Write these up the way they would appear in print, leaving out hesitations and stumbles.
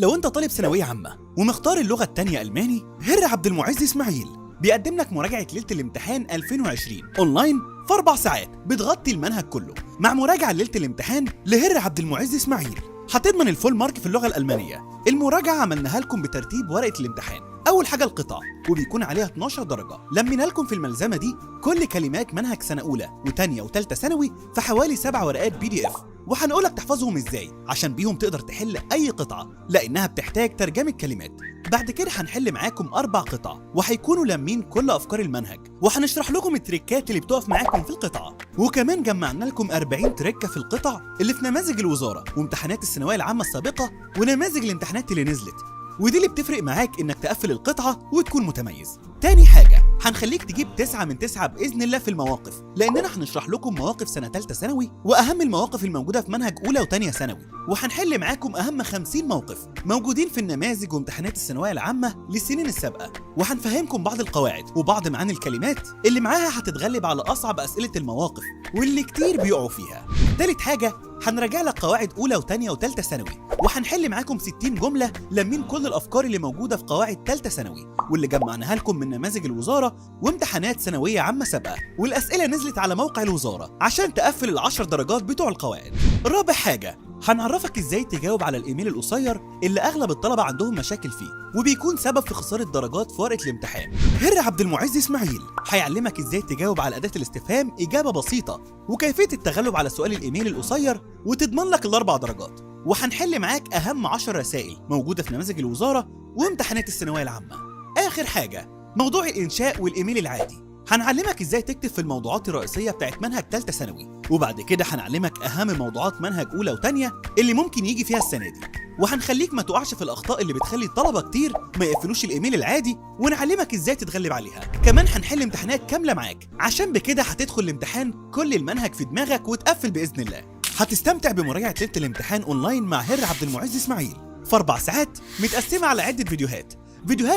لو انت طالب ثانويه عامه ومختار اللغه الثانيه الماني، هر عبد المعز اسماعيل بيقدم لك مراجعه ليله الامتحان 2020 اونلاين في 4 ساعات بتغطي المنهج كله، مع مراجعه ليله الامتحان لهر عبد المعز اسماعيل. هتضمن الفول مارك في اللغه الالمانيه. المراجعه عملناها لكم بترتيب ورقه الامتحان. اول حاجه القطع، وبيكون عليها 12 درجه. لمينا لكم في الملزمه دي كل كلمات منهج سنه اولى وثانيه وثالثه ثانوي في حوالي 7 ورقات PDF، وهنقولك تحفظهم ازاي عشان بيهم تقدر تحل اي قطعه، لانها بتحتاج ترجمه كلمات. بعد كده هنحل معاكم 4 قطع، وهيكونوا لامين كل افكار المنهج، وهنشرح لكم التريكات اللي بتقف معاكم في القطعه. وكمان جمعنا لكم 40 تريكه في القطع اللي في نماذج الوزاره وامتحانات الثانويه العامه السابقه ونماذج الامتحانات اللي نزلت، ودي اللي بتفرق معاك انك تقفل القطعه وتكون متميز. تاني حاجه هنخليك تجيب 9 من 9 باذن الله في المواقف، لاننا هنشرح لكم مواقف سنه ثالثه ثانوي واهم المواقف الموجوده في منهج اولى وثانيه ثانوي، وهنحل معاكم اهم 50 موقف موجودين في النماذج وامتحانات الثانويه العامه للسنين السابقه، وهنفهمكم بعض القواعد وبعض معاني الكلمات اللي معاها هتتغلب على اصعب اسئله المواقف واللي كتير بيقعوا فيها. تالت حاجه هنراجع لك قواعد اولى وثانيه وثالثه ثانوي، وهنحل معاكم 60 جمله لامين كل الافكار اللي موجوده في قواعد ثالثه ثانوي واللي جمعناها لكم من نماذج الوزاره وامتحانات ثانويه عامه سابقه، والاسئله نزلت على موقع الوزاره عشان تقفل ال10 درجات بتوع القواعد. رابع حاجه هنعرفك ازاي تجاوب على الايميل القصير اللي اغلب الطلبه عندهم مشاكل فيه وبيكون سبب في خساره درجات في ورقه الامتحان. هر عبد المعز اسماعيل هيعلمك ازاي تجاوب على اداه الاستفهام اجابه بسيطه، وكيفيه التغلب على سؤال الايميل القصير وتضمن لك ال4 درجات. وهنحل معاك اهم 10 رسائل موجوده في نماذج الوزاره وامتحانات الثانويه العامه. اخر حاجه موضوع الانشاء والايميل العادي، هنعلمك ازاي تكتب في الموضوعات الرئيسيه بتاعت منهج ثالثه ثانوي، وبعد كده هنعلمك اهم موضوعات منهج اولى وثانيه اللي ممكن يجي فيها السنه دي، وهنخليك ما تقعش في الاخطاء اللي بتخلي الطلبه كتير ما يقفلوش الايميل العادي، ونعلمك ازاي تتغلب عليها. كمان هنحل امتحانات كامله معاك، عشان بكده هتدخل الامتحان كل المنهج في دماغك وتقفل باذن الله. هتستمتع بمراجعه ليله الامتحان اونلاين مع هر عبد المعز اسماعيل في 4 ساعات متقسمه على عده فيديوهات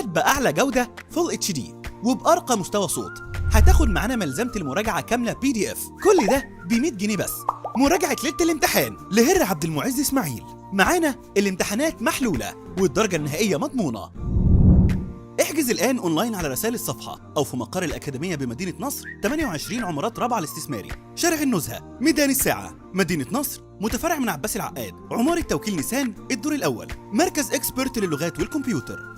باعلى جوده فول HD وبارقى مستوى صوت. هتاخد معانا ملزمه المراجعه كامله PDF، كل ده ب 100 جنيه بس. مراجعه ليله الامتحان لهر عبد المعز اسماعيل، معانا الامتحانات محلوله والدرجه النهائيه مضمونه. احجز الآن أونلاين على رسائل الصفحة أو في مقر الأكاديمية بمدينة نصر 28 عمارات رابعة الاستثماري، شارع النزهة، ميدان الساعة، مدينة نصر، متفرع من عباس العقاد، عمارة توكيل نيسان الدور الأول، مركز إكسبرت للغات والكمبيوتر.